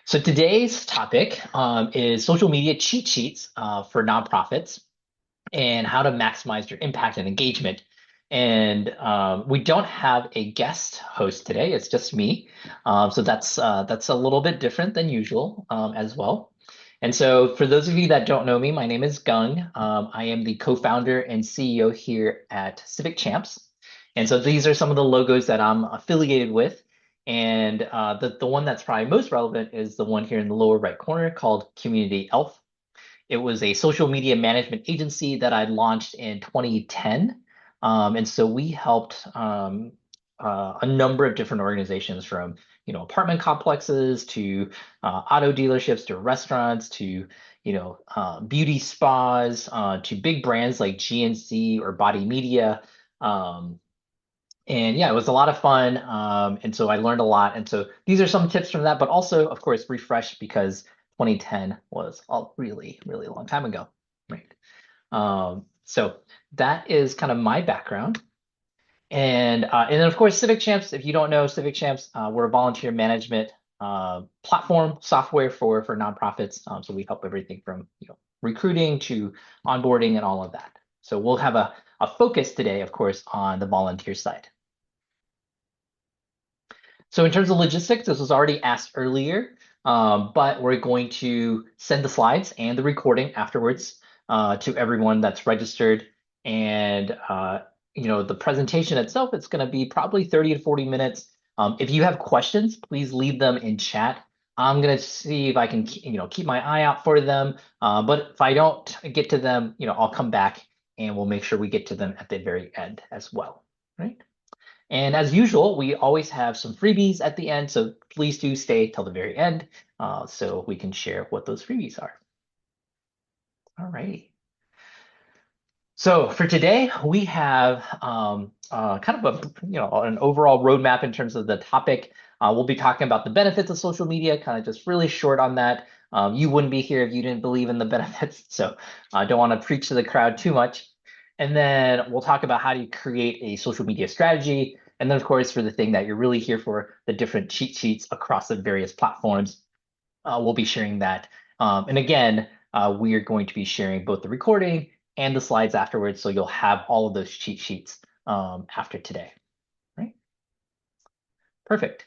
So today's topic is social media cheat sheets for nonprofits and how to maximize your impact and engagement. And we don't have a guest host today; it's just me. So that's a little bit different than usual as well. And so, for those of you that don't know me, my name is Gung. I am the co-founder and CEO here at Civic Champs. And so these are some of the logos that I'm affiliated with. And the one that's probably most relevant is the one here in the lower right corner called Community Elf. It was a social media management agency that I launched in 2010. And so we helped a number of different organizations from, apartment complexes to auto dealerships to restaurants to, beauty spas to big brands like GNC or Body Media. Um, and yeah, it was a lot of fun. And so I learned a lot. And so these are some tips from that, but also, of course, refresh because 2010 was a really, really long time ago. Right. So that is kind of my background. And then of course, Civic Champs, if you don't know Civic Champs, we're a volunteer management platform software for nonprofits. So we help everything from recruiting to onboarding and all of that. So we'll have a focus today, of course, on the volunteer side. So in terms of logistics, this was already asked earlier, but we're going to send the slides and the recording afterwards to everyone that's registered. And the presentation itself, it's going to be probably 30 to 40 minutes. If you have questions, please leave them in chat. I'm going to see if I can, keep my eye out for them. But if I don't get to them, I'll come back and we'll make sure we get to them at the very end as well, right? And as usual, we always have some freebies at the end, so please do stay till the very end so we can share what those freebies are. All righty. So for today, we have kind of an overall roadmap in terms of the topic. We'll be talking about the benefits of social media, kind of just really short on that. You wouldn't be here if you didn't believe in the benefits, so I don't want to preach to the crowd too much. And then we'll talk about how do you create a social media strategy. And then, of course, for the thing that you're really here for, the different cheat sheets across the various platforms, we'll be sharing that. And again, we are going to be sharing both the recording and the slides afterwards, so you'll have all of those cheat sheets after today, right? Perfect.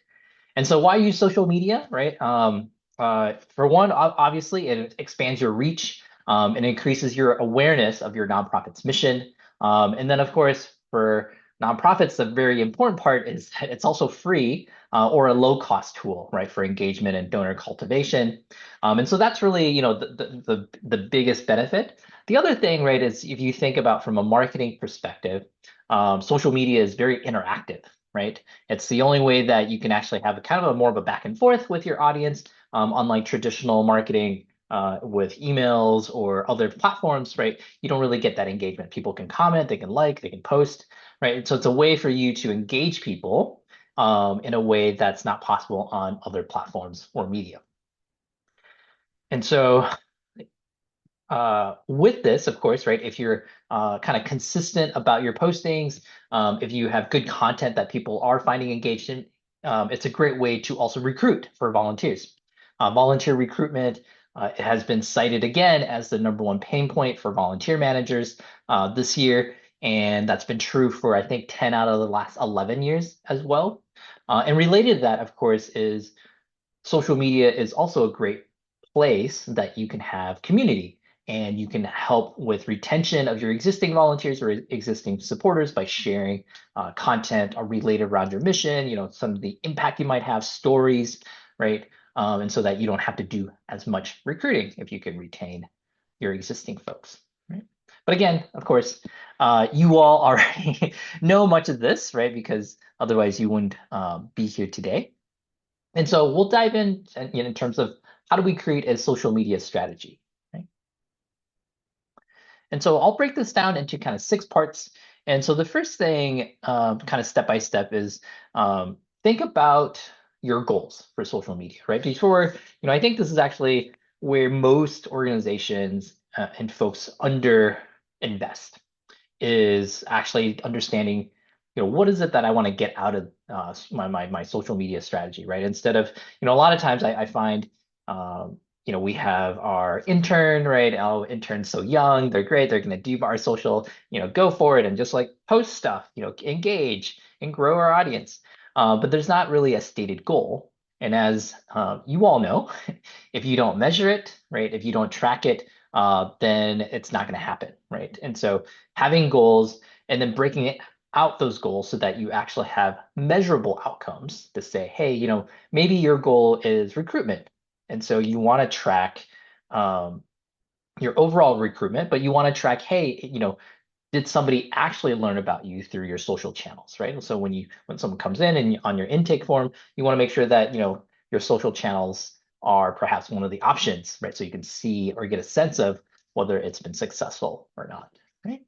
And so why use social media, right? For one, obviously, it expands your reach and increases your awareness of your nonprofit's mission. And then, of course, for nonprofits, the very important part is that it's also free or a low-cost tool, right, for engagement and donor cultivation. And so that's really, the biggest benefit. The other thing, right, is if you think about from a marketing perspective, social media is very interactive, right? It's the only way that you can actually have a kind of a more of a back and forth with your audience, unlike traditional marketing with emails or other platforms, right? You don't really get that engagement. People can comment, they can like, they can post, right? And so it's a way for you to engage people in a way that's not possible on other platforms or media. And so with this, of course, right, if you're kind of consistent about your postings, if you have good content that people are finding engaged in, it's a great way to also recruit for volunteers. Volunteer recruitment has been cited again as the #1 pain point for volunteer managers this year. And that's been true for, I think, 10 out of the last 11 years as well. And related to that, of course, is social media is also a great place that you can have community and you can help with retention of your existing volunteers or existing supporters by sharing content related around your mission, some of the impact you might have, stories, right? And so that you don't have to do as much recruiting if you can retain your existing folks, right? But again, of course, you all already know much of this, right? Because otherwise you wouldn't be here today. And so we'll dive in terms of how do we create a social media strategy, right? And so I'll break this down into kind of 6 parts. And so the first thing, kind of step by step, is think about your goals for social media, right? Before, I think this is actually where most organizations and folks under invest is actually understanding, what is it that I want to get out of my social media strategy, right? Instead of, a lot of times I find we have our intern, right? Oh, intern's so young, they're great, they're going to do our social, go for it and just like post stuff, engage and grow our audience. But there's not really a stated goal. And as you all know, if you don't measure it, right, if you don't track it, then it's not going to happen, right? And so having goals and then breaking it out those goals so that you actually have measurable outcomes to say, hey, maybe your goal is recruitment. And so you want to track um, your overall recruitment, but you want to track, hey, did somebody actually learn about you through your social channels, right? So when someone comes in and on your intake form, you want to make sure that your social channels are perhaps one of the options, right? So you can see or get a sense of whether it's been successful or not, right?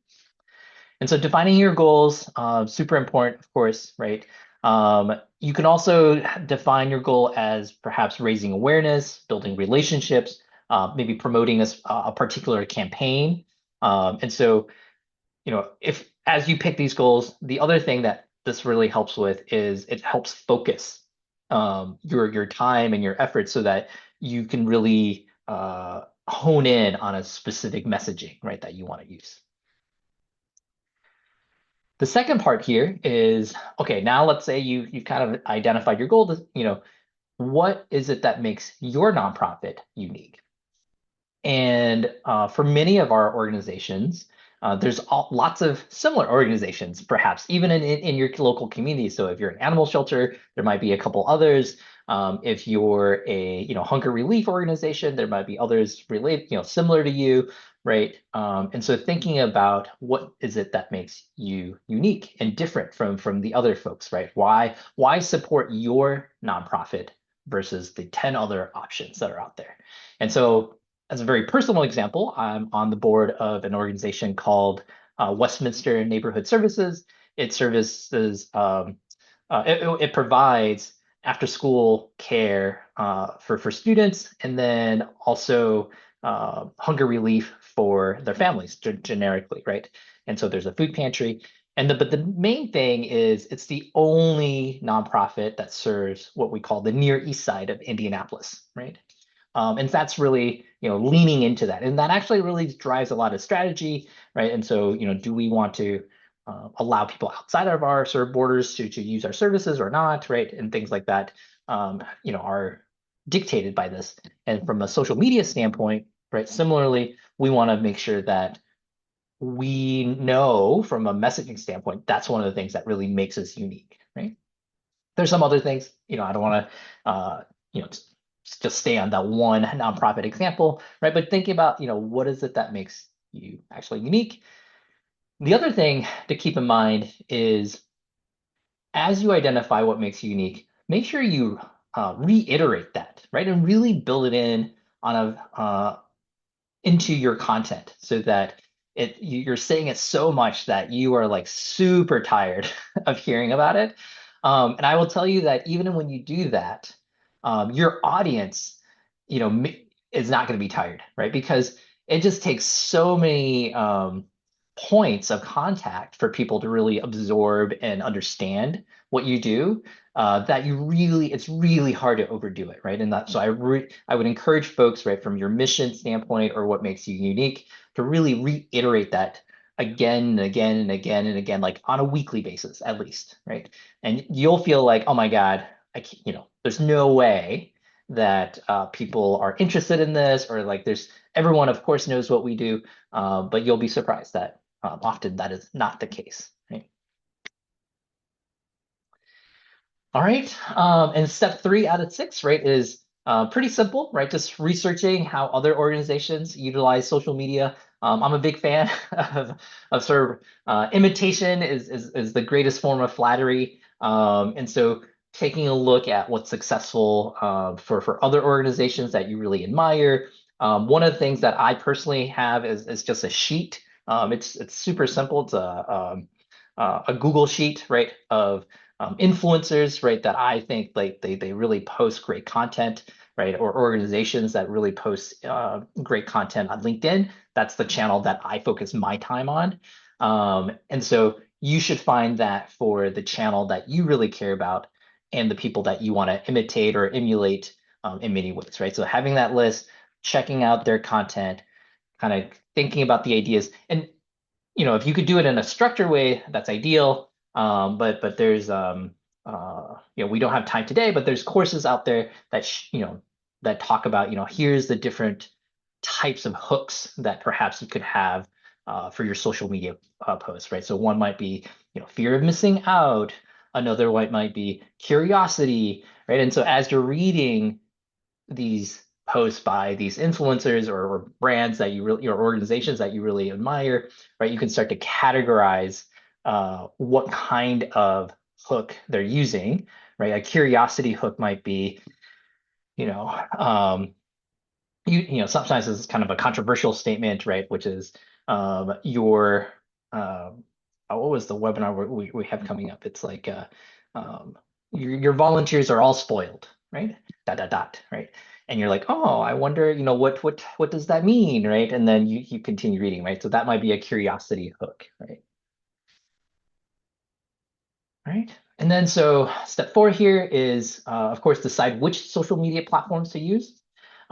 And so defining your goals, super important, of course, right? You can also define your goal as perhaps raising awareness, building relationships, maybe promoting a particular campaign. And so if as you pick these goals, the other thing that this really helps with is it helps focus your time and your efforts so that you can really hone in on a specific messaging, right, that you want to use. The second part here is, okay, now let's say you've kind of identified your goal to, what is it that makes your nonprofit unique? And for many of our organizations, there's lots of similar organizations, perhaps even in your local community. So if you're an animal shelter, there might be a couple others. If you're a hunger relief organization, there might be others related, similar to you, right? And so thinking about what is it that makes you unique and different from the other folks, right? Why support your nonprofit versus the 10 other options that are out there? And so as a very personal example, I'm on the board of an organization called Westminster Neighborhood Services. It services, it provides after school care for students and then also hunger relief for their families generically, right? And so there's a food pantry. But the main thing is it's the only nonprofit that serves what we call the Near East Side of Indianapolis, right? And that's really, leaning into that. And that actually really drives a lot of strategy, right? And so, do we want to allow people outside of our sort of borders to use our services or not, right? And things like that, are dictated by this. And from a social media standpoint, right, similarly, we want to make sure that we know from a messaging standpoint, that's one of the things that really makes us unique, right? There's some other things, I don't want to, just stay on that one nonprofit example, right? But think about, what is it that makes you actually unique? The other thing to keep in mind is as you identify what makes you unique, make sure you reiterate that, right? And really build it in on into your content so that you're saying it so much that you are like super tired of hearing about it. And I will tell you that even when you do that, your audience, is not going to be tired, right? Because it just takes so many points of contact for people to really absorb and understand what you do that it's really hard to overdo it, right? And that so I would encourage folks, right, from your mission standpoint or what makes you unique, to really reiterate that again and again and again and again, like on a weekly basis at least, right? And you'll feel like, oh my God, there's no way that people are interested in this, or like everyone of course knows what we do, but you'll be surprised that often that is not the case, right? All right. And step 3 out of 6, right, is pretty simple, right? Just researching how other organizations utilize social media. I'm a big fan of sort of imitation is the greatest form of flattery. And so taking a look at what's successful for other organizations that you really admire. One of the things that I personally have is just a sheet. It's super simple. It's a Google sheet, right, of influencers, right, that I think like they really post great content, right, or organizations that really post great content on LinkedIn. That's the channel that I focus my time on. And so you should find that for the channel that you really care about and the people that you want to imitate or emulate in many ways, right? So having that list, checking out their content, kind of thinking about the ideas, and if you could do it in a structured way, that's ideal. But there's we don't have time today, but there's courses out there that that talk about here's the different types of hooks that perhaps you could have for your social media posts, right? So one might be fear of missing out. Another one might be curiosity, right? And so as you're reading these posts by these influencers or brands that you really or organizations that you really admire, right? You can start to categorize what kind of hook they're using, right? A curiosity hook might be, you know, sometimes this is kind of a controversial statement, right? Which is your what was the webinar we have coming up? It's like um, your volunteers are all spoiled, right? Dot dot dot, right? And you're like, oh, I wonder, what does that mean, right? And then you continue reading, right? So that might be a curiosity hook, right? Right. And then so step 4 here is, of course, decide which social media platforms to use.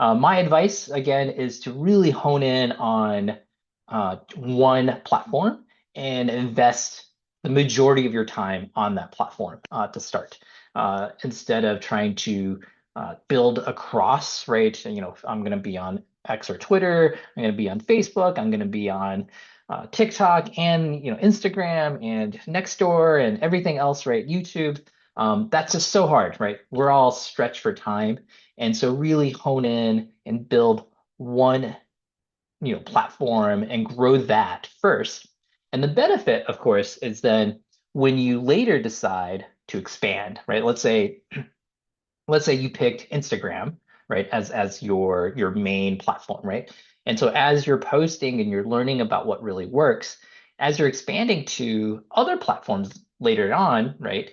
My advice, again, is to really hone in on one platform and invest the majority of your time on that platform to start, instead of trying to build across, right? I'm going to be on X or Twitter, I'm going to be on Facebook, I'm going to be on TikTok and Instagram and Nextdoor and everything else, right? YouTube. That's just so hard, right? We're all stretched for time, and so really hone in and build one platform and grow that first. And the benefit, of course, is then when you later decide to expand, right? Let's say you picked Instagram, right, as your main platform, right? And so as you're posting and you're learning about what really works, as you're expanding to other platforms later on, right,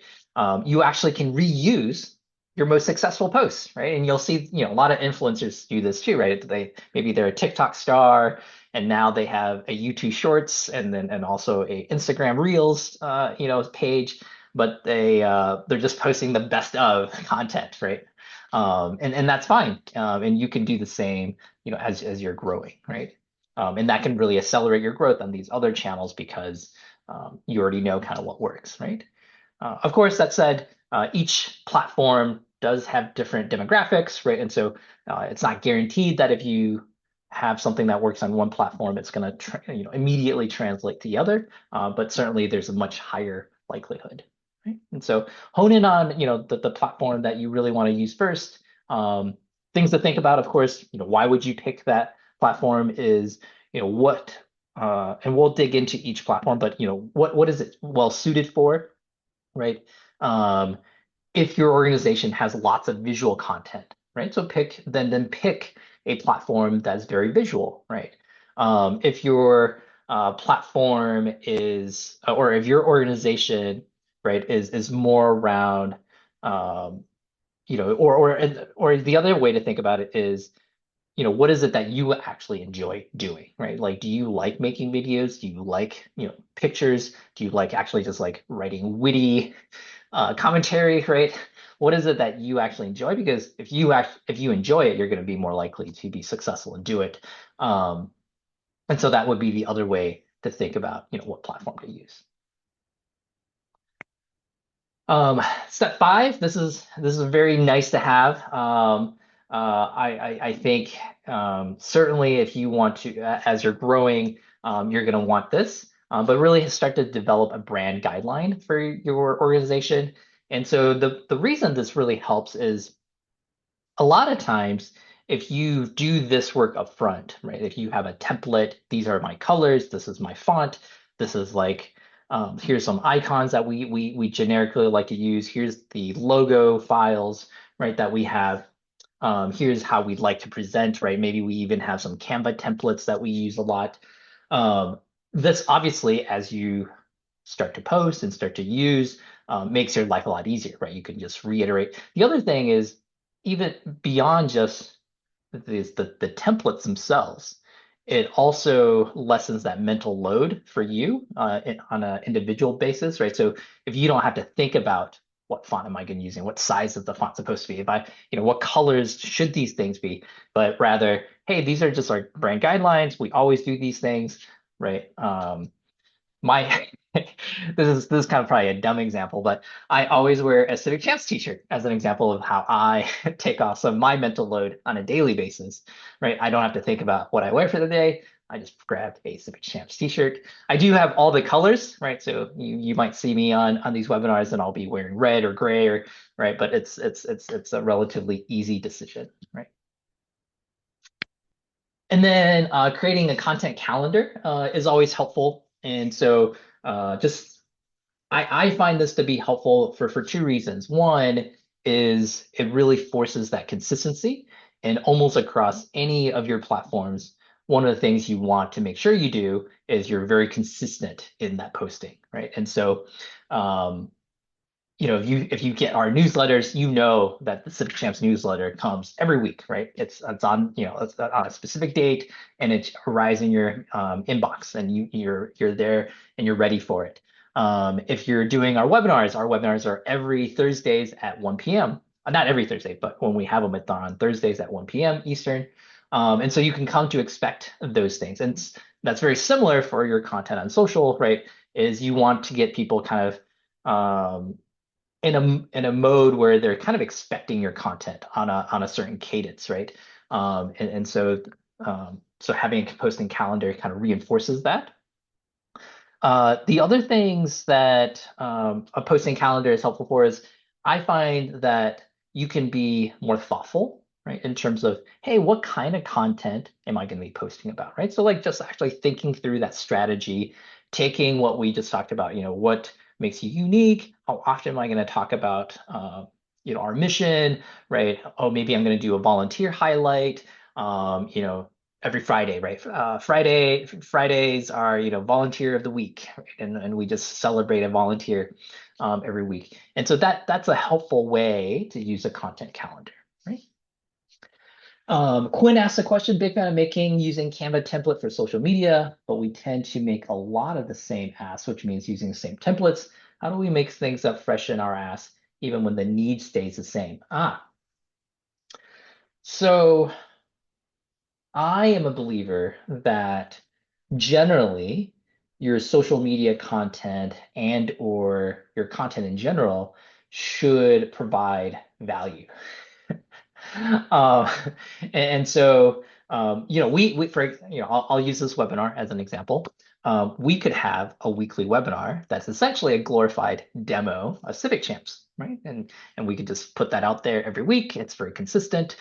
you actually can reuse your most successful posts, right? And you'll see, a lot of influencers do this too, right? Maybe they're a TikTok star, and now they have a YouTube Shorts, and also a Instagram Reels, page, but they're just posting the best of content, right? And that's fine. And you can do the same, as you're growing, right? And that can really accelerate your growth on these other channels because you already know kind of what works, right? Of course, that said, each platform does have different demographics, right? And so it's not guaranteed that if you have something that works on one platform, it's going to immediately translate to the other. But certainly, there's a much higher likelihood, right? And so hone in on the platform that you really want to use first. Things to think about, of course, why would you pick that platform is what and we'll dig into each platform, but what is it well suited for, right? Um, if your organization has lots of visual content, right? So pick a platform that's very visual, right? If your platform is, or if your organization, right, is more around, um, or the other way to think about it is, what is it that you actually enjoy doing, right? Like, do you like making videos? Do you like, pictures? Do you like actually just like writing witty commentary, right? What is it that you actually enjoy? Because if you enjoy it, you're going to be more likely to be successful and do it. And so that would be the other way to think about, what platform to use. Step 5, this is very nice to have. I think certainly if you want to, as you're growing, you're going to want this, but really start to develop a brand guideline for your organization. And so the reason this really helps is a lot of times if you do this work up front, right? If you have a template, these are my colors, this is my font, this is like here's some icons that we generically like to use. Here's the logo files, right, that we have. Here's how we'd like to present, right? Maybe we even have some Canva templates that we use a lot. This obviously, as you start to post and start to use, makes your life a lot easier, right? You can just reiterate. The other thing is, even beyond just the templates themselves, it also lessens that mental load for you on an individual basis, right? So if you don't have to think about what font am I going to be using? What size is the font supposed to be? If I, what colors should these things be? But rather, hey, these are just our brand guidelines. We always do these things, right? My this is kind of probably a dumb example, but I always wear a Civic Champs t-shirt as an example of how I take off some of my mental load on a daily basis, right? I don't have to think about what I wear for the day. I just grab a Civic Champs t-shirt. I do have all the colors, right? So you might see me on these webinars and I'll be wearing red or gray or right, but it's a relatively easy decision, right? And then creating a content calendar is always helpful. And so just I find this to be helpful for two reasons. One is it really forces that consistency and almost across any of your platforms. One of the things you want to make sure you do is you're very consistent in that posting, right? And so um, if you get our newsletters, you know that the Civic Champs newsletter comes every week, right? It's on it's on a specific date and it arrives in your inbox, and you're there and you're ready for it. If you're doing our webinars are every Thursdays at 1 p.m. Not every Thursday, but when we have them, it's on Thursdays at 1 p.m. Eastern. And so you can come to expect those things, and that's very similar for your content on social, right? Is you want to get people kind of in a mode where they're kind of expecting your content on a certain cadence, right? And so so having a posting calendar kind of reinforces that. The other things that a posting calendar is helpful for is I find that you can be more thoughtful, right? In terms of, hey, what kind of content am I going to be posting about, right? So like just actually thinking through that strategy, taking what we just talked about, what makes you unique? How often am I going to talk about, our mission, right? Oh, maybe I'm going to do a volunteer highlight. Every Friday, right? Fridays are, volunteer of the week, right? And we just celebrate a volunteer every week. And so that's a helpful way to use a content calendar, right? Quinn asked a question, big fan of making using Canva template for social media, but we tend to make a lot of the same asks, which means using the same templates. How do we make things up fresh in our asks, even when the need stays the same? So I am a believer that generally your social media content and or your content in general should provide value. um, and so we for I'll use this webinar as an example. We could have a weekly webinar that's essentially a glorified demo of Civic Champs, right? And we could just put that out there every week. It's very consistent.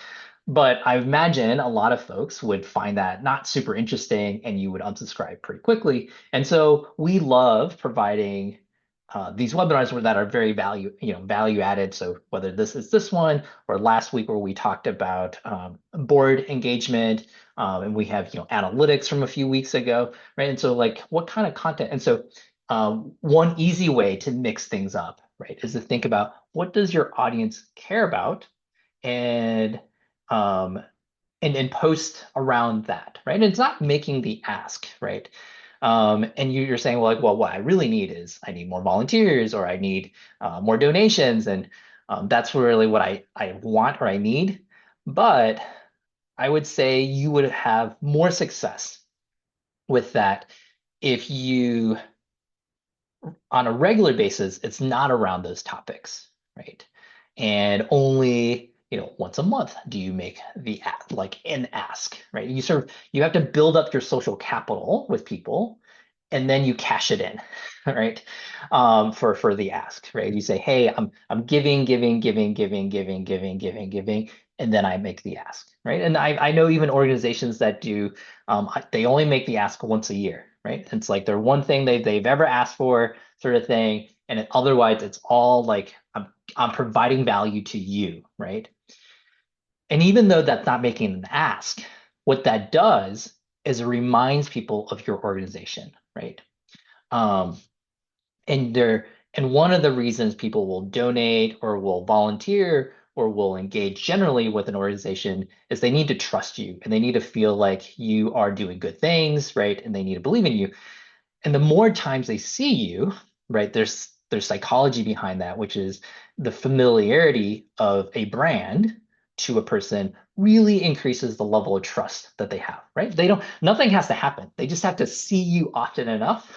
But I imagine a lot of folks would find that not super interesting and you would unsubscribe pretty quickly. And so we love providing these webinars that are very value added. So whether this is this one or last week where we talked about board engagement, and we have analytics from a few weeks ago, right? And so like what kind of content? And so one easy way to mix things up, right, is to think about what does your audience care about, and um, and post around that, right? And it's not making the ask, right? And you're saying, well, like, well, what I really need is I need more volunteers, or I need more donations, and that's really what I want or I need. But I would say you would have more success with that if you, on a regular basis, it's not around those topics, right? And only, once a month do you make the like an ask, right? You have to build up your social capital with people, and then you cash it in, right? For the ask, right? You say, hey, I'm giving, giving, giving, giving, giving, giving, giving, giving, and then I make the ask, right? And I know even organizations that do, they only make the ask once a year, right? It's like their one thing they've ever asked for, sort of thing, and otherwise it's all like I'm providing value to you, right? And even though that's not making an ask, what that does is it reminds people of your organization, right? Um, and one of the reasons people will donate or will volunteer or will engage generally with an organization is they need to trust you and they need to feel like you are doing good things, right? And they need to believe in you. And the more times they see you, right, there's psychology behind that, which is the familiarity of a brand to a person really increases the level of trust that they have, right? They don't, nothing has to happen. They just have to see you often enough,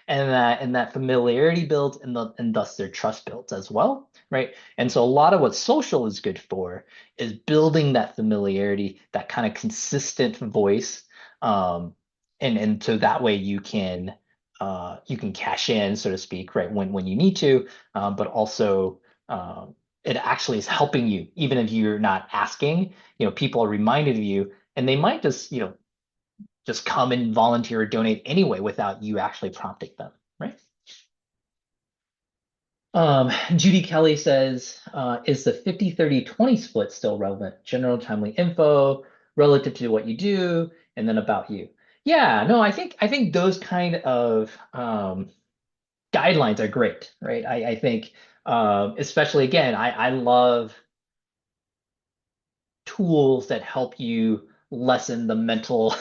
and that familiarity builds, and thus their trust builds as well, right? And so a lot of what social is good for is building that familiarity, that kind of consistent voice, um, and so that way you can cash in, so to speak, right, when you need to, but also it actually is helping you, even if you're not asking. People are reminded of you, and they might just come and volunteer or donate anyway without you actually prompting them, right? Judy Kelly says, is the 50/30/20 split still relevant? General timely info relative to what you do, and then about you. Yeah, no, I think those kind of guidelines are great, right? I think, especially again, I love tools that help you lessen the mental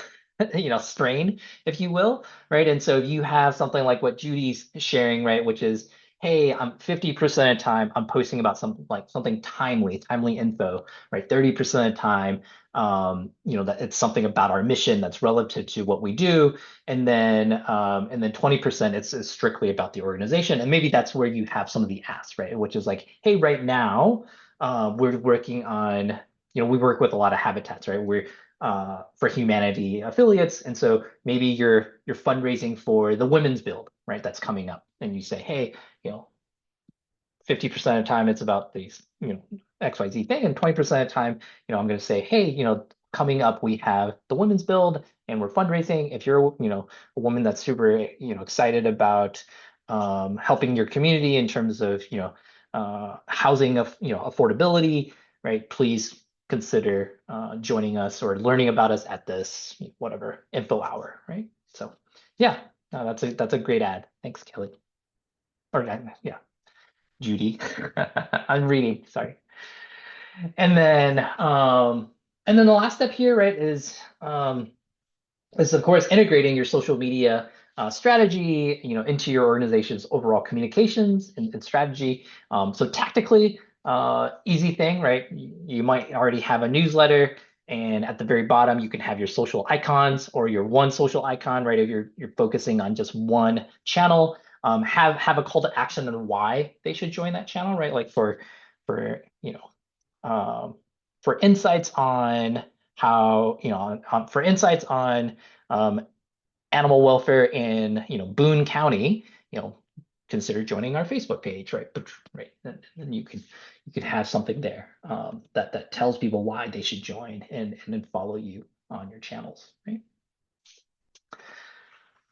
strain, if you will, right? And so if you have something like what Judy's sharing, right, which is, hey, I'm 50% of the time I'm posting about something like something timely info, right? 30% of the time, that it's something about our mission that's relative to what we do, and then 20% it's strictly about the organization. And maybe that's where you have some of the asks, right? Which is like, hey, right now, we're working on, we work with a lot of habitats, right? We're for humanity affiliates, and so maybe you're fundraising for the women's build, right? That's coming up, and you say, hey, you know, 50% of the time it's about these, XYZ thing, and 20% of the time, I'm going to say, hey, coming up we have the women's build, and we're fundraising. If you're, a woman that's super, excited about helping your community in terms of, housing of, affordability, right? Please consider joining us or learning about us at this whatever info hour, right? So yeah, no, that's a great ad. Thanks, Kelly. Or yeah, Judy. I'm reading, sorry. And then the last step here, right, is of course integrating your social media strategy, into your organization's overall communications and strategy. So tactically, easy thing, right? You might already have a newsletter, and at the very bottom you can have your social icons or your one social icon, right? If you're focusing on just one channel, have a call to action and why they should join that channel, right? Like for for insights on how, for insights on um, animal welfare in, Boone County, consider joining our Facebook page, right? Right, and you can have something there, that tells people why they should join and then follow you on your channels, right?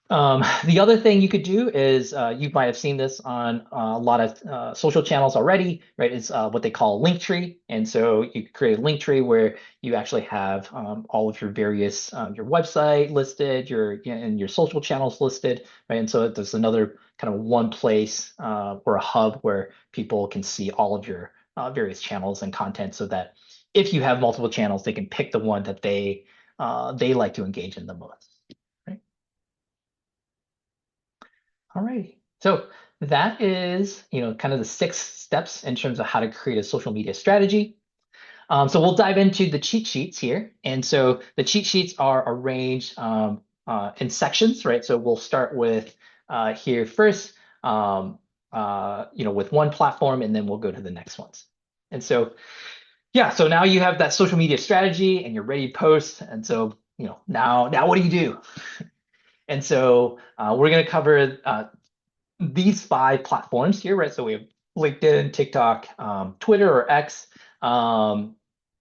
The other thing you could do is, you might have seen this on a lot of social channels already, right? It's what they call a link tree. And so you could create a link tree where you actually have all of your various, your website listed, and your social channels listed, right? And so there's another kind of one place, or a hub where people can see all of your various channels and content, so that if you have multiple channels, they can pick the one that they like to engage in the most. Right? All right. So that is, kind of the 6 steps in terms of how to create a social media strategy. So we'll dive into the cheat sheets here. And so the cheat sheets are arranged in sections, right? So we'll start with here first, with one platform, and then we'll go to the next ones. And so, yeah, so now you have that social media strategy and you're ready to post. And so, now what do you do? And so we're going to cover these 5 platforms here, right? So we have LinkedIn, TikTok, Twitter or X, and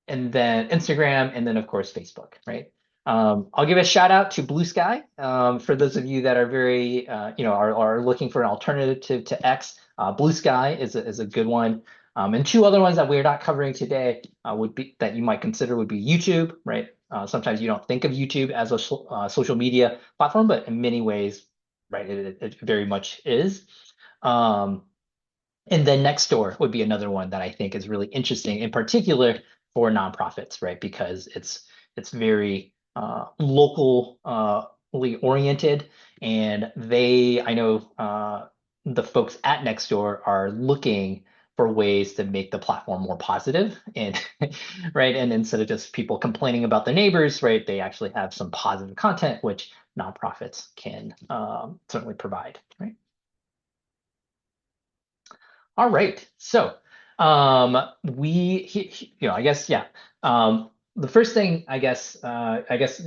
then Instagram, and then of course Facebook, right? I'll give a shout out to Blue Sky, for those of you that are very, are looking for an alternative to X. Blue Sky is a good one. And 2 other ones that we're not covering today would be that you might consider would be YouTube, right? Sometimes you don't think of YouTube as a social media platform, but in many ways, right, it very much is. And then Nextdoor would be another one that I think is really interesting, in particular for nonprofits, right? Because it's very locally oriented, and I know the folks at Nextdoor are looking for ways to make the platform more positive and right. And instead of just people complaining about their neighbors, right, they actually have some positive content, which nonprofits can certainly provide, right? All right. So, I guess, yeah. The first thing, I guess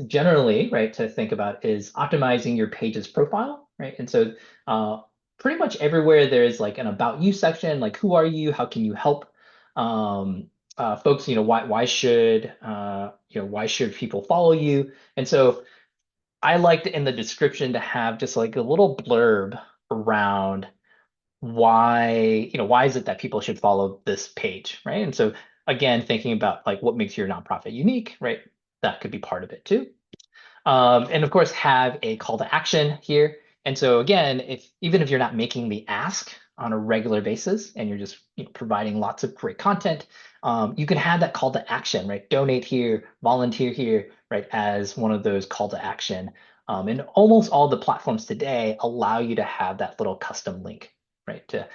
generally, right, to think about is optimizing your page's profile, right? And so, pretty much everywhere there's like an about you section, like who are you? How can you help? Folks, why should people follow you? And so, I liked in the description to have just like a little blurb around why is it that people should follow this page, right? And so again, thinking about like what makes your nonprofit unique, right? That could be part of it too. And of course, have a call to action here. And so again, if even if you're not making the ask on a regular basis and you're just providing lots of great content, you can have that call to action, right? Donate here, volunteer here, right? As one of those call to action. And almost all the platforms today allow you to have that little custom link, right? To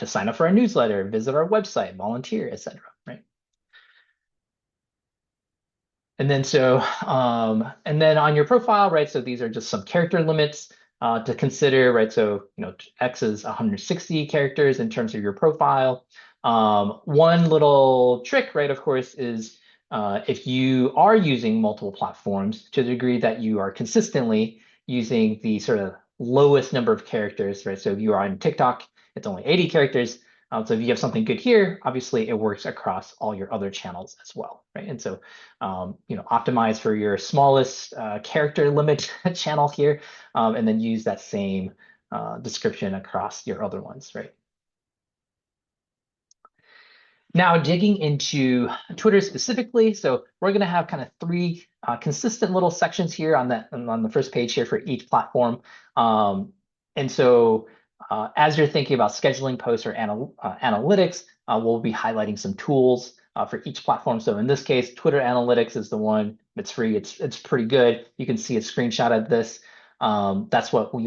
sign up for our newsletter, visit our website, volunteer, etc. Right? And then on your profile, right? So these are just some character limits to consider, right? So, X is 160 characters in terms of your profile. One little trick, right, of course, is if you are using multiple platforms to the degree that you are consistently using the sort of lowest number of characters, right? So if you are on TikTok, it's only 80 characters. So if you have something good here, obviously it works across all your other channels as well, right? And so optimize for your smallest character limit channel here, and then use that same description across your other ones, right? Now digging into Twitter specifically, so we're going to have kind of three consistent little sections here on the first page here for each platform. And so as you're thinking about scheduling posts or analytics, we'll be highlighting some tools for each platform. So in this case, Twitter Analytics is the one that's free. It's pretty good. You can see a screenshot of this. That's what we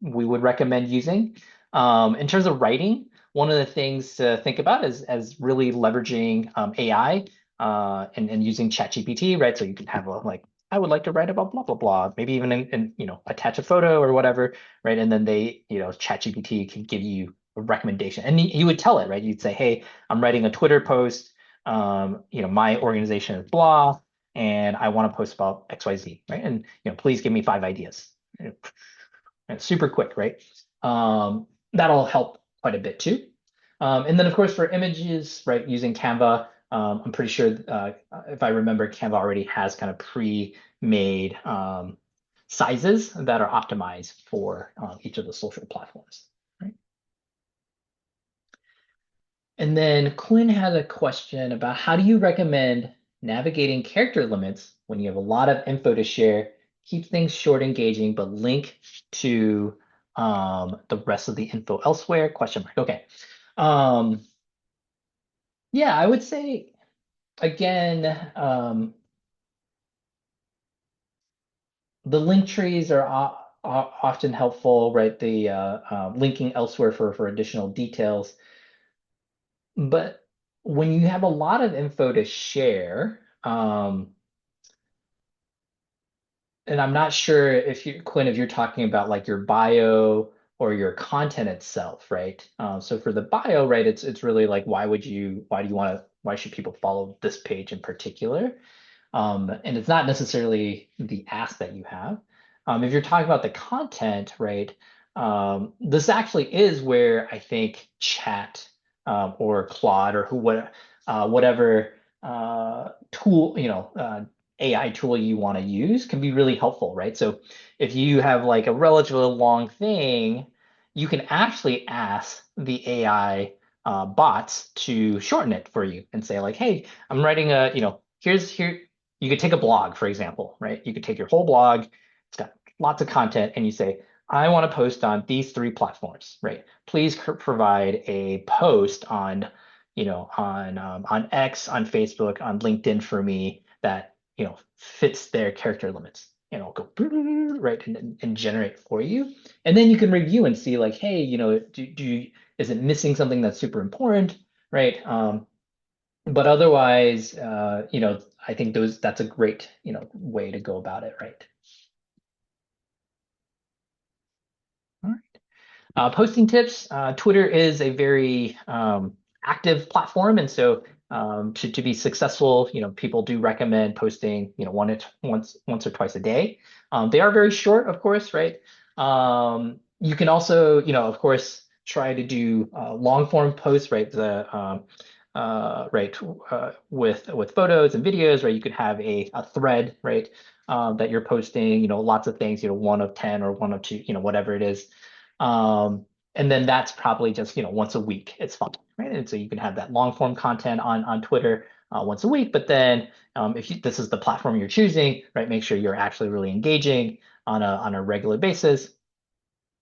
would recommend using. In terms of writing, one of the things to think about is as really leveraging AI and using ChatGPT, right? So you can have like, I would like to write about blah blah blah, maybe even attach a photo or whatever, right? And then ChatGPT can give you a recommendation, and you would tell it, right? You'd say, hey, I'm writing a Twitter post. My organization is blah, and I want to post about XYZ, right? And please give me 5 ideas. And it's super quick, right? That'll help quite a bit too. And then of course for images, right, using Canva, I'm pretty sure if I remember, Canva already has kind of pre-made sizes that are optimized for each of the social platforms, right? And then Quinn has a question about how do you recommend navigating character limits when you have a lot of info to share, keep things short, engaging, but link to the rest of the info elsewhere? Question mark. Okay. Um, yeah, I would say again, the link trees are often helpful, right? The linking elsewhere for additional details. But when you have a lot of info to share, and I'm not sure if Quinn, if you're talking about like your bio or your content itself, right? So for the bio, right, it's really like why should people follow this page in particular? And it's not necessarily the ask that you have. If you're talking about the content, right, this actually is where I think chat or Claude or whatever tool, AI tool you want to use can be really helpful, right? So if you have like a relatively long thing, you can actually ask the AI bots to shorten it for you and say like, hey, I'm writing here. You could take a blog, for example, right? You could take your whole blog, it's got lots of content, and you say, I want to post on these 3 platforms, right? Please provide a post on X, on Facebook, on LinkedIn for me that fits their character limits. go right and generate for you. And then you can review and see like, hey, is it missing something that's super important, right? But otherwise, I think that's a great, way to go about it, right? All right. Posting tips. Twitter is a very active platform, and so to be successful, people do recommend posting, once or twice a day. They are very short, of course, right? You can also, of course, try to do long form posts, right? Right with photos and videos, right? You could have a thread, right? That you're posting, lots of things, one of 10 or one of two, whatever it is. And then that's probably just, once a week. It's fine, right? And so you can have that long form content on Twitter once a week. But then if this is the platform you're choosing, right, make sure you're actually really engaging on a regular basis.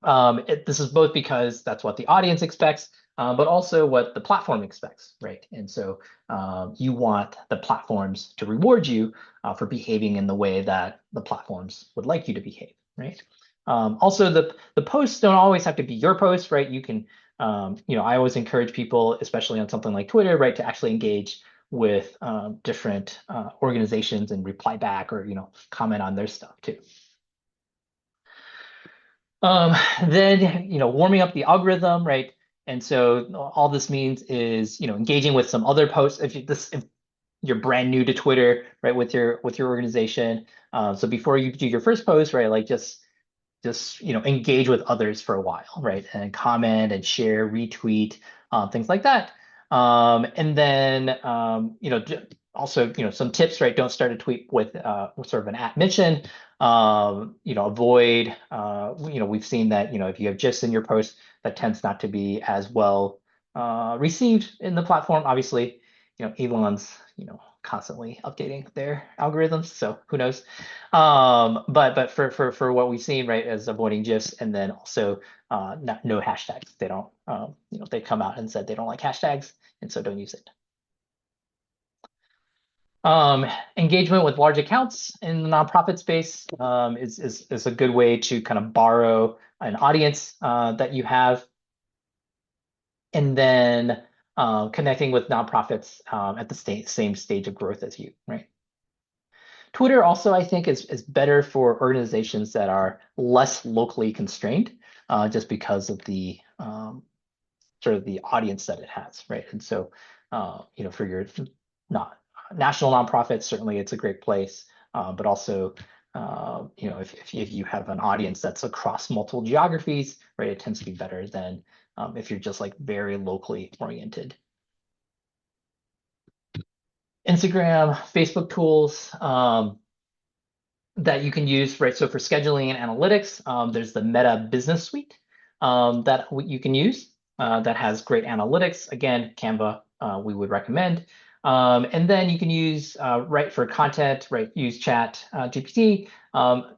This is both because that's what the audience expects, but also what the platform expects, right? And so you want the platforms to reward you for behaving in the way that the platforms would like you to behave, right? Also, the posts don't always have to be your posts, right? You can, I always encourage people, especially on something like Twitter, right, to actually engage with different organizations and reply back or, comment on their stuff too. Um, then, warming up the algorithm, right? And so all this means is, engaging with some other posts. If you're brand new to Twitter, right, with your organization, so before you do your first post, right, like just engage with others for a while, right, and comment and share, retweet, things like that. And then also some tips, right? Don't start a tweet with sort of an at mention. Avoid. We've seen that if you have GIFs in your post, that tends not to be as well received in the platform. Obviously, Elon's constantly updating their algorithms, so who knows? But for what we've seen, right, is avoiding GIFs and then also no hashtags. They don't, they come out and said they don't like hashtags, and so don't use it. Um, Engagement with large accounts in the nonprofit space is a good way to kind of borrow an audience that you have, and then connecting with nonprofits at the same stage of growth as you, right? Twitter also, I think, is better for organizations that are less locally constrained, just because of the sort of the audience that it has, right? And so, for your not national nonprofits, certainly it's a great place, but also, if you have an audience that's across multiple geographies, right, it tends to be better than if you're just like very locally oriented. Instagram, Facebook tools. That you can use, right? So for scheduling and analytics, there's the Meta Business Suite that you can use that has great analytics. Again, Canva, we would recommend. And then you can use, right, for content, right, use Chat GPT.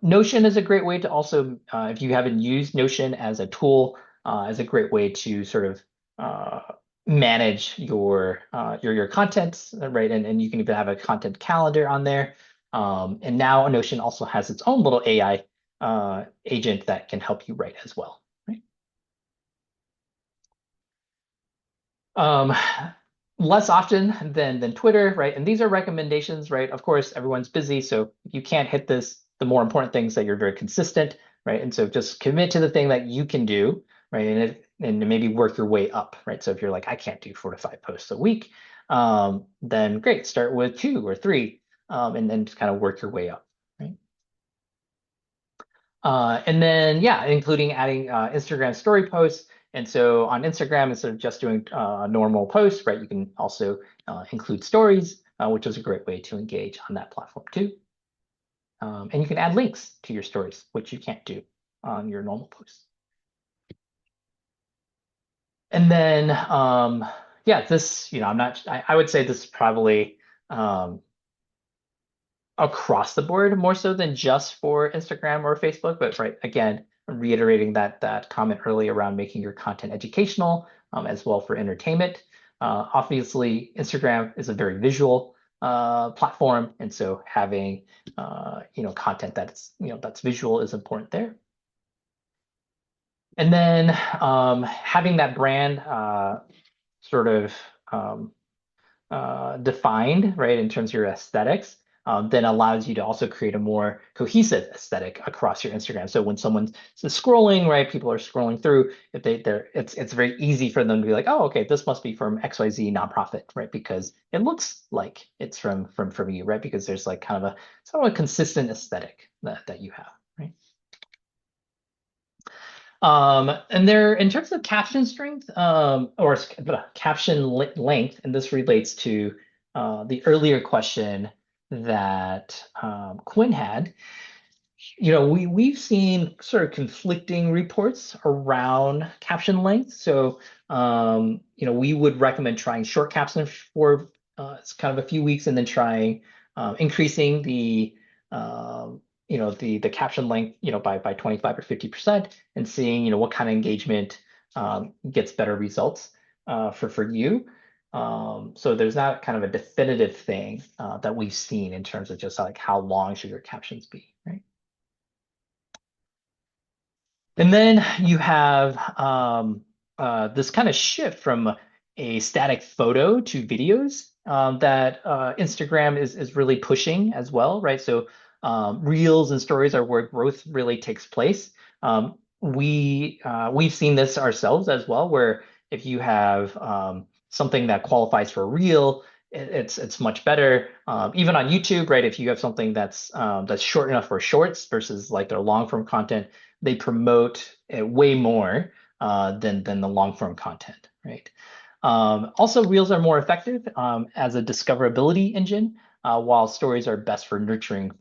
Notion is a great way to also, if you haven't used Notion as a tool, is a great way to sort of manage your content, right? And you can even have a content calendar on there. And now Notion also has its own little AI agent that can help you write as well, right? Um, Less often than Twitter, right? And these are recommendations, right? Of course, everyone's busy, so if you can't hit this, the more important things that you're very consistent, right? And so just commit to the thing that you can do, right? And maybe work your way up, right? So if you're like, I can't do 4 to 5 posts a week, then great, start with 2 or 3, and then just kind of work your way up, right? And then, yeah, including adding Instagram story posts. And so on Instagram, instead of just doing normal posts, right, you can also include stories, which is a great way to engage on that platform too. And you can add links to your stories, which you can't do on your normal posts. And then, yeah, this, I would say this is probably across the board more so than just for Instagram or Facebook. But right, again, reiterating that comment earlier around making your content educational as well for entertainment. Obviously, Instagram is a very visual platform, and so having content that's that's visual is important there. And then having that brand sort of um, defined, right, in terms of your aesthetics, then allows you to also create a more cohesive aesthetic across your Instagram. So when someone's scrolling, right, people are scrolling through, if it's very easy for them to be like, oh, okay, this must be from XYZ nonprofit, right, because it looks like it's from you, right, because there's like kind of a sort of a consistent aesthetic that you have, right. And there, in terms of caption strength, caption length, and this relates to the earlier question that Quinn had. We've seen sort of conflicting reports around caption length. So, we would recommend trying short captions for it's kind of a few weeks, and then trying increasing um, the caption length, by 25 or 50%, and seeing, what kind of engagement gets better results for you. So there's not kind of a definitive thing that we've seen in terms of just like how long should your captions be, right? And then you have this kind of shift from a static photo to videos that Instagram is really pushing as well, right? So reels and stories are where growth really takes place. We've seen this ourselves as well, where if you have something that qualifies for a reel, it's much better. Even on YouTube, right? If you have something that's short enough for shorts versus like their long form content, they promote it way more than the long form content, right? Also, reels are more effective as a discoverability engine, while stories are best for nurturing,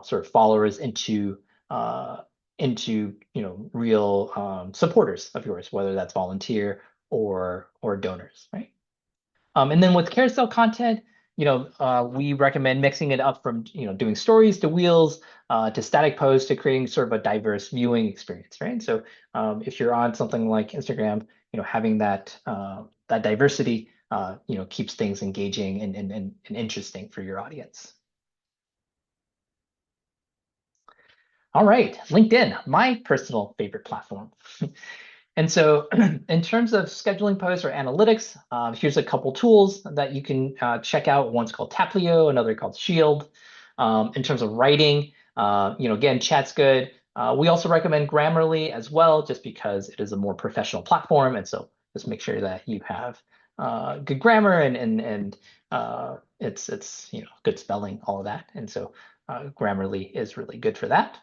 sort of followers into real supporters of yours, whether that's volunteer or donors, right? And then with carousel content, we recommend mixing it up from, doing stories to wheels, to static posts, to creating sort of a diverse viewing experience, right? So if you're on something like Instagram, having that diversity, keeps things engaging and interesting for your audience. All right, LinkedIn, my personal favorite platform. And so in terms of scheduling posts or analytics, here's a couple tools that you can check out. One's called Taplio, another called Shield. In terms of writing, again, chat's good. We also recommend Grammarly as well, just because it is a more professional platform. And so just make sure that you have good grammar and it's good spelling, all of that. And so Grammarly is really good for that.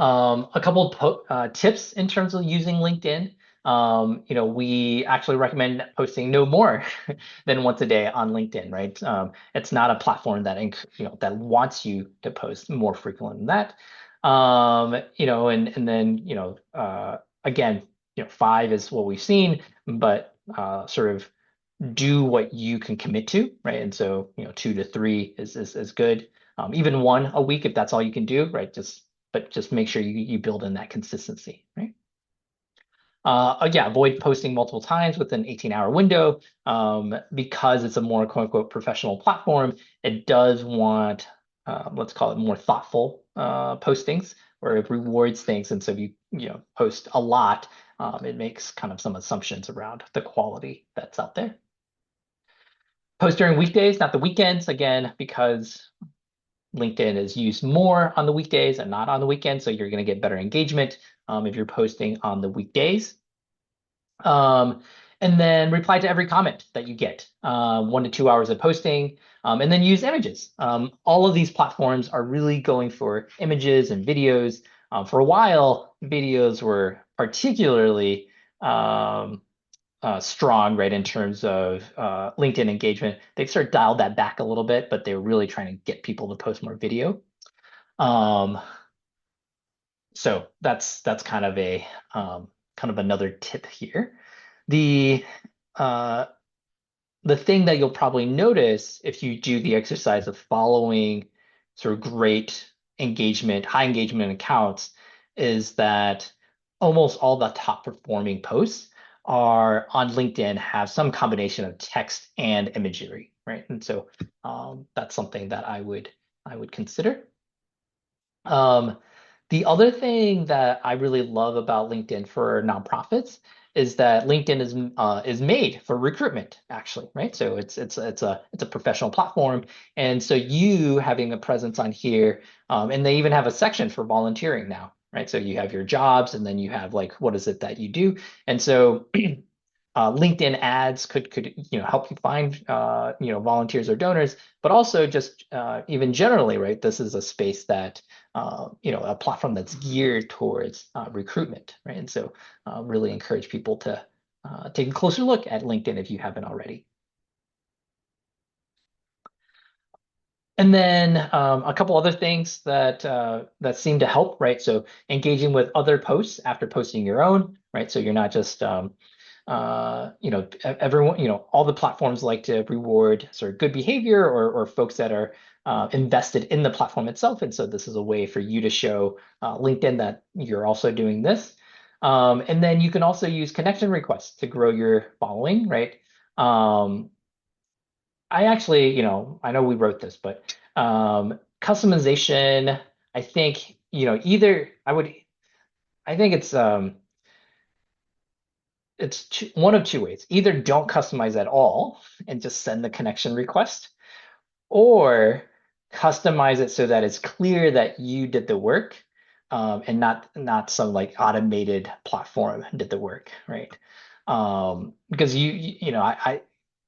A couple of tips in terms of using LinkedIn. We actually recommend posting no more than once a day on LinkedIn, right? It's not a platform that wants you to post more frequently than that. And then again, 5 is what we've seen, but sort of do what you can commit to, right? And so 2 to 3 is good. Even 1 a week if that's all you can do, right? Just make sure you build in that consistency, right? Yeah, avoid posting multiple times within an 18-hour window, because it's a more quote unquote professional platform. It does want, let's call it more thoughtful postings, where it rewards things. And so if you post a lot, it makes kind of some assumptions around the quality that's out there. Post during weekdays, not the weekends, again, because LinkedIn is used more on the weekdays and not on the weekends. So you're going to get better engagement if you're posting on the weekdays. And then reply to every comment that you get, 1 to 2 hours of posting, and then use images. All of these platforms are really going for images and videos. For a while, videos were particularly strong, right, in terms of LinkedIn engagement. They've sort of dialed that back a little bit, but they're really trying to get people to post more video. Um, so that's kind of another tip here. The uh, the thing that you'll probably notice if you do the exercise of following sort of great engagement, high engagement accounts, is that almost all the top performing posts are on LinkedIn have some combination of text and imagery, right? And so that's something that I would consider. Um, the other thing that I really love about LinkedIn for nonprofits is that LinkedIn is made for recruitment, actually, right? So it's a professional platform, and so you having a presence on here, and they even have a section for volunteering now, right? So you have your jobs, and then you have like what is it that you do, and so LinkedIn ads could help you find volunteers or donors, but also just even generally, right? This is a space that a platform that's geared towards recruitment, right? And so really encourage people to take a closer look at LinkedIn if you haven't already. And then a couple other things that seem to help, right? So engaging with other posts after posting your own, right? So you're not just everyone, all the platforms like to reward sort of good behavior or folks that are invested in the platform itself. And so this is a way for you to show LinkedIn that you're also doing this. And then you can also use connection requests to grow your following, right? Um, I actually, I know we wrote this, but customization, I think, either I think it's one of two ways. Either don't customize at all and just send the connection request, or customize it so that it's clear that you did the work, and not some like automated platform did the work, right? Because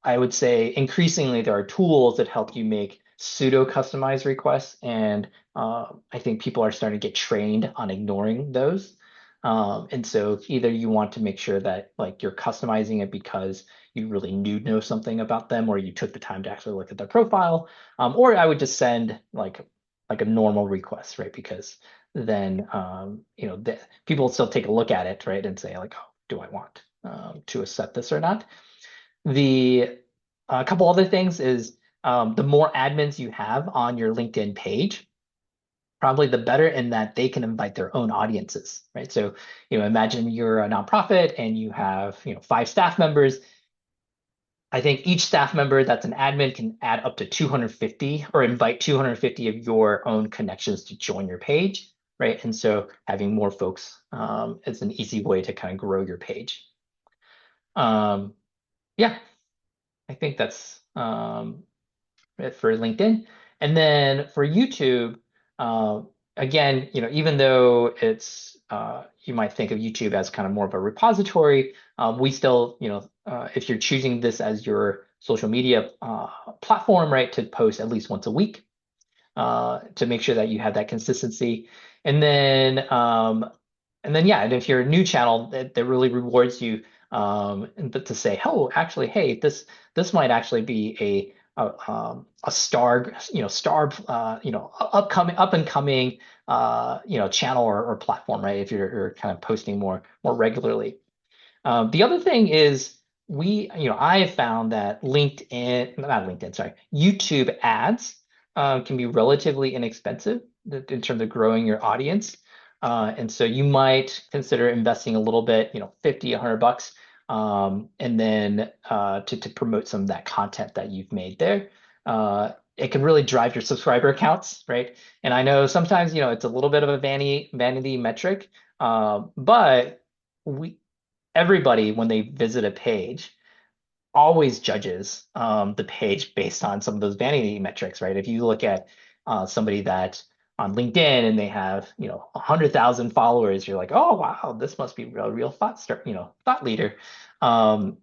I would say increasingly there are tools that help you make pseudo customized requests, and I think people are starting to get trained on ignoring those. And so either you want to make sure that like you're customizing it because you really do know something about them, or you took the time to actually look at their profile, or I would just send like a normal request, right? Because then people will still take a look at it, right, and say like, oh, do I want to accept this or not? The a couple other things is the more admins you have on your LinkedIn page, probably the better in that they can invite their own audiences, right? So, imagine you're a nonprofit and you have, 5 staff members. I think each staff member that's an admin can add up to 250 or invite 250 of your own connections to join your page, right? And so having more folks is an easy way to kind of grow your page. Um, yeah, I think that's it for LinkedIn. And then for YouTube, uh, again, even though it's you might think of YouTube as kind of more of a repository, we still, if you're choosing this as your social media platform, right, to post at least once a week, to make sure that you have that consistency. And then yeah, and if you're a new channel, that really rewards you, but to say, oh, actually, hey, this might actually be a star, upcoming up and coming channel or platform, right? If you're kind of posting more regularly. The other thing is I have found that not LinkedIn, sorry, YouTube ads can be relatively inexpensive in terms of growing your audience. And so you might consider investing a little bit, 50, $100, and then to promote some of that content that you've made there. It can really drive your subscriber counts, right? And I know sometimes, it's a little bit of a vanity metric, but we everybody, when they visit a page, always judges the page based on some of those vanity metrics, right? If you look at somebody that on LinkedIn and they have 100,000 followers, you're like, oh wow, this must be a real thought leader. Um,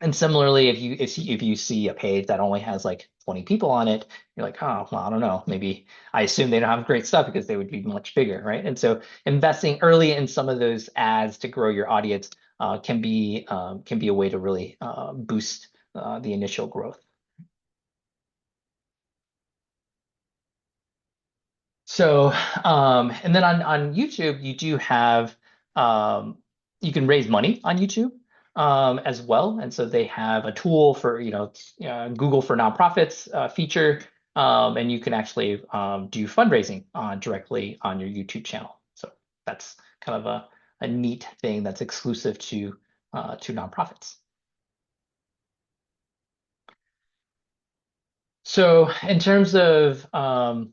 and similarly, if you see a page that only has like 20 people on it, you're like, oh, well, I don't know. Maybe I assume they don't have great stuff because they would be much bigger, right? And so investing early in some of those ads to grow your audience can be a way to really boost the initial growth. So, and then on YouTube, you do have you can raise money on YouTube as well, and so they have a tool for Google for Nonprofits feature, and you can actually do fundraising directly on your YouTube channel. So that's kind of a neat thing that's exclusive to nonprofits. So in terms of uh,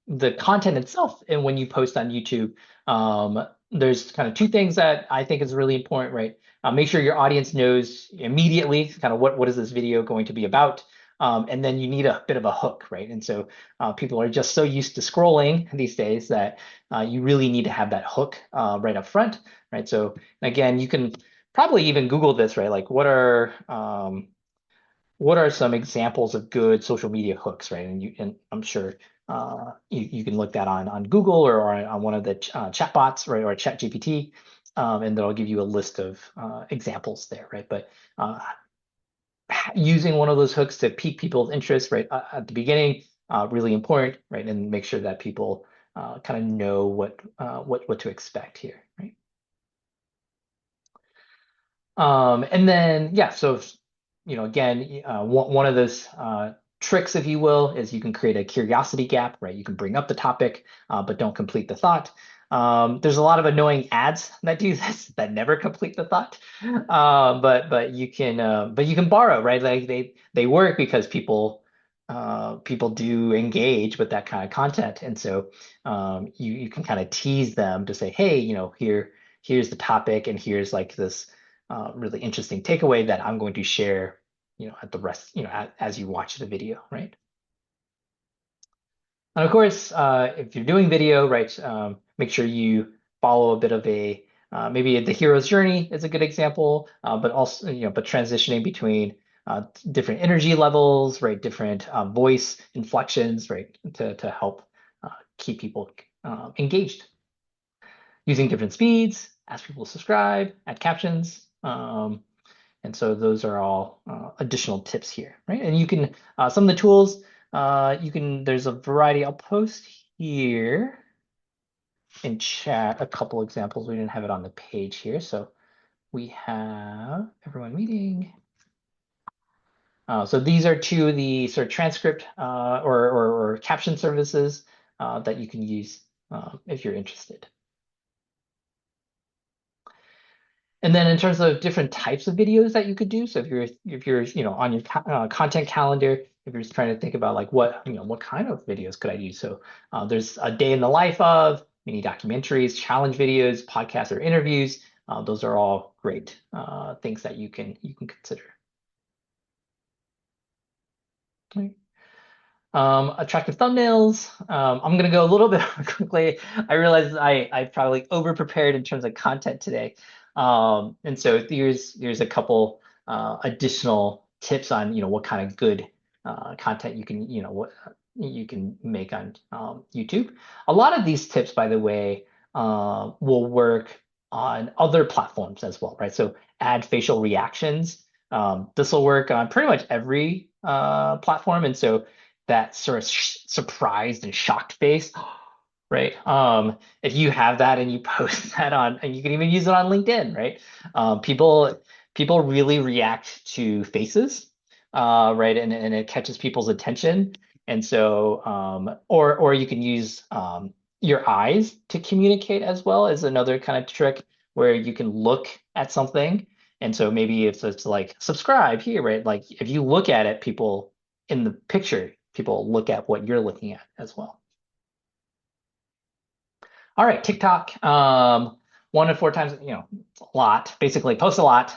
the content itself, and when you post on YouTube, there's kind of two things that I think is really important, right? Make sure your audience knows immediately kind of what is this video going to be about, and then you need a bit of a hook, right? And so people are just so used to scrolling these days that you really need to have that hook right up front, right? So again, you can probably even Google this, right? Like what are some examples of good social media hooks, right? And I'm sure you can look that on Google or on one of the chat bots, right, or ChatGPT, and that'll give you a list of examples there, right? But uh, using one of those hooks to pique people's interest, right, at the beginning, really important, right, and make sure that people kind of know what to expect here, right? And then, yeah, so, again, one of those tricks, if you will, is you can create a curiosity gap, right? You can bring up the topic, but don't complete the thought. There's a lot of annoying ads that do this that never complete the thought. But you can borrow, right? Like they work because people do engage with that kind of content. And so you can kind of tease them to say, hey, here's the topic and here's like this really interesting takeaway that I'm going to share, at the rest, as you watch the video, right? And of course, if you're doing video, right, make sure you follow a bit of maybe the hero's journey is a good example, but also, but transitioning between different energy levels, right, different voice inflections, right, to help keep people engaged. Using different speeds, ask people to subscribe, add captions. And so those are all additional tips here, right? And you can, some of the tools, there's a variety. I'll post here in chat a couple examples. We didn't have it on the page here. So we have everyone meeting. So these are two of the sort of transcript or caption services that you can use if you're interested. And then in terms of different types of videos that you could do, so if you're on your content calendar, if you're just trying to think about like what kind of videos could I do? So there's a day in the life of, mini documentaries, challenge videos, podcasts, or interviews. Those are all great things that you can consider. Okay. Attractive thumbnails. I'm gonna go a little bit quickly. I realize I probably over prepared in terms of content today. And so here's a couple additional tips on what kind of good content what you can make on YouTube. A lot of these tips, by the way, will work on other platforms as well, right? So add facial reactions. This will work on pretty much every platform, and so that sort of surprised and shocked face, right? If you have that and you post that on, and you can even use it on LinkedIn, right? People really react to faces, right? And it catches people's attention. And so, or you can use your eyes to communicate as well as another kind of trick where you can look at something. And so maybe if it's like subscribe here, right? Like if you look at it, people in the picture, people look at what you're looking at as well. All right, TikTok, 1 to 4 times, it's a lot. Basically, post a lot,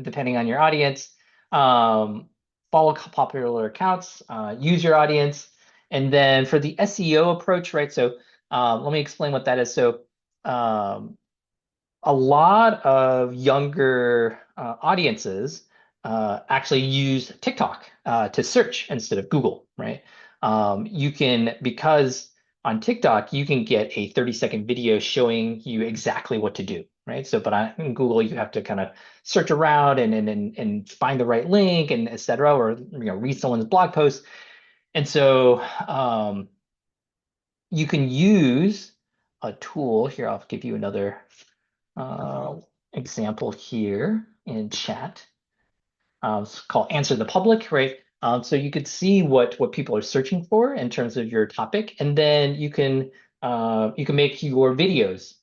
depending on your audience. Um, Follow popular accounts, use your audience, and then for the SEO approach, right? So let me explain what that is. So um, a lot of younger audiences actually use TikTok to search instead of Google, right? You can, because on TikTok, you can get a 30-second video showing you exactly what to do, right? So, but on Google, you have to kind of search around and find the right link and et cetera, or read someone's blog post. And so you can use a tool here. I'll give you another uh, example here in chat. It's called Answer the Public, right? So you could see what people are searching for in terms of your topic, and then you can make your videos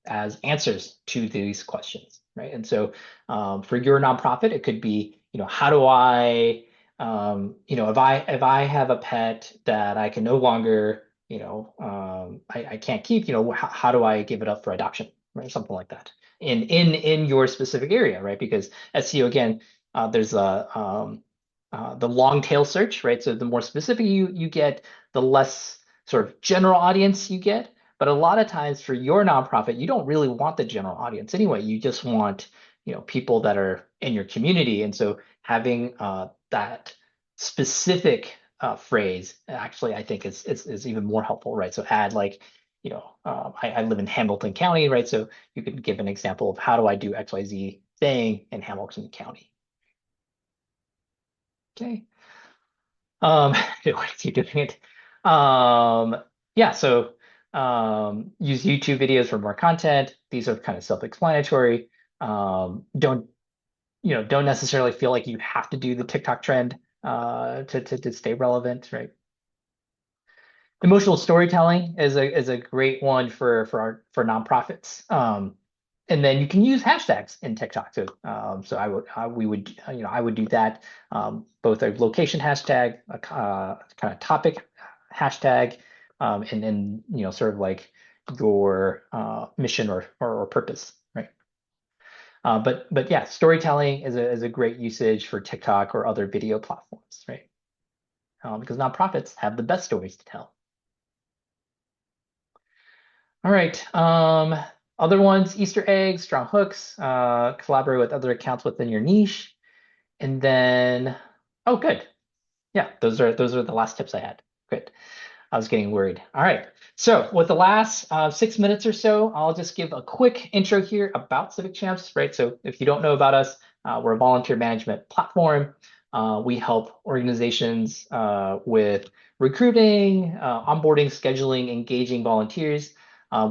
as answers to these questions, right? And so for your nonprofit, it could be, how do I if I have a pet that I can no longer, I can't keep, how do I give it up for adoption, right? Something like that in your specific area, right? Because SEO again, there's the long tail search, right? So the more specific you get, the less sort of general audience you get. But a lot of times for your nonprofit, you don't really want the general audience anyway. You just want, people that are in your community. And so having that specific phrase actually I think is even more helpful, right? So add like, I live in Hamilton County, right? So you could give an example of how do I do XYZ thing in Hamilton County. Okay. Keep doing it. Yeah, so use YouTube videos for more content. These are kind of self-explanatory. Don't necessarily feel like you have to do the TikTok trend to stay relevant, right? Emotional storytelling is a great one for nonprofits. And then you can use hashtags in TikTok too. So we would I would do that. Both a location hashtag, a kind of topic hashtag, and then sort of like your mission or purpose, right? But yeah, storytelling is a great usage for TikTok or other video platforms, right? Because nonprofits have the best stories to tell. All right. Other ones, Easter eggs, strong hooks, collaborate with other accounts within your niche. And then, oh, good. Yeah, those are the last tips I had. Good. I was getting worried. All right. So with the last 6 minutes or so, I'll just give a quick intro here about Civic Champs, right? So if you don't know about us, we're a volunteer management platform. We help organizations with recruiting, onboarding, scheduling, engaging volunteers.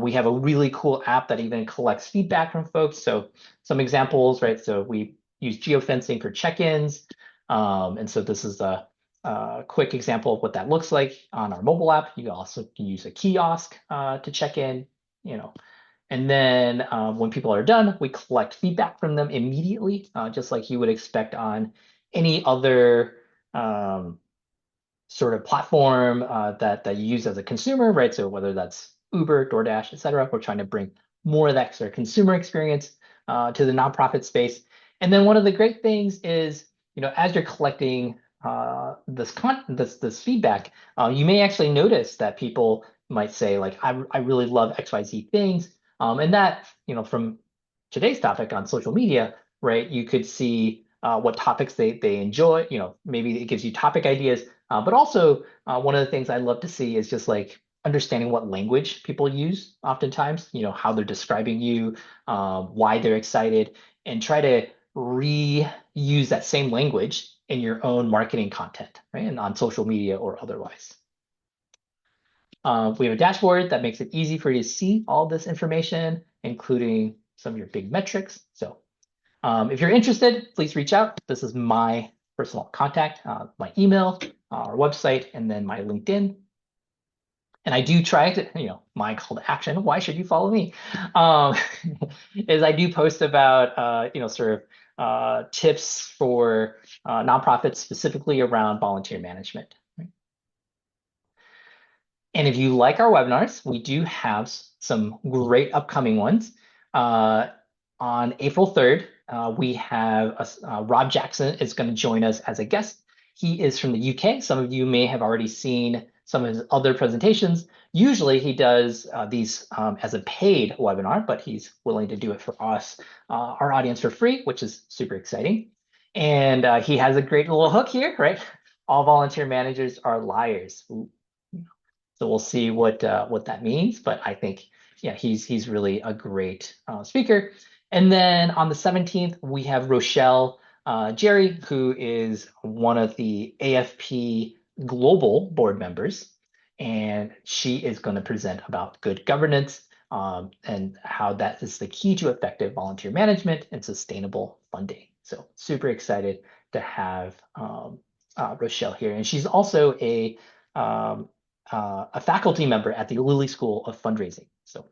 We have a really cool app that even collects feedback from folks. So some examples, right? So we use geofencing for check-ins. And so this is a quick example of what that looks like on our mobile app. You also can use a kiosk to check in, you know. And then when people are done, we collect feedback from them immediately, just like you would expect on any other sort of platform that you use as a consumer, right? So whether that's Uber, DoorDash, et cetera, we're trying to bring more of that sort of consumer experience to the nonprofit space. And then one of the great things is, as you're collecting this feedback, you may actually notice that people might say like, I really love XYZ things. And that, from today's topic on social media, right, you could see what topics they enjoy, maybe it gives you topic ideas, but also one of the things I love to see is just like understanding what language people use oftentimes, how they're describing you, why they're excited, and try to reuse that same language in your own marketing content, right? And on social media or otherwise. We have a dashboard that makes it easy for you to see all this information, including some of your big metrics. So if you're interested, please reach out. This is my personal contact, my email, our website, and then my LinkedIn. And I do try to, my call to action, why should you follow me? Um, is I do post about, sort of tips for nonprofits specifically around volunteer management. Right? And if you like our webinars, we do have some great upcoming ones. On April 3rd, we have Rob Jackson is going to join us as a guest. He is from the UK. Some of you may have already seen some of his other presentations. Usually he does these as a paid webinar, but he's willing to do it for us, our audience for free, which is super exciting. And he has a great little hook here, right? All volunteer managers are liars. So we'll see what that means. But I think, yeah, he's really a great speaker. And then on the 17th, we have Rochelle Jerry, who is one of the AFP Global board members. And she is going to present about good governance and how that is the key to effective volunteer management and sustainable funding. So super excited to have Rochelle here. And she's also a faculty member at the Lilly School of Fundraising. So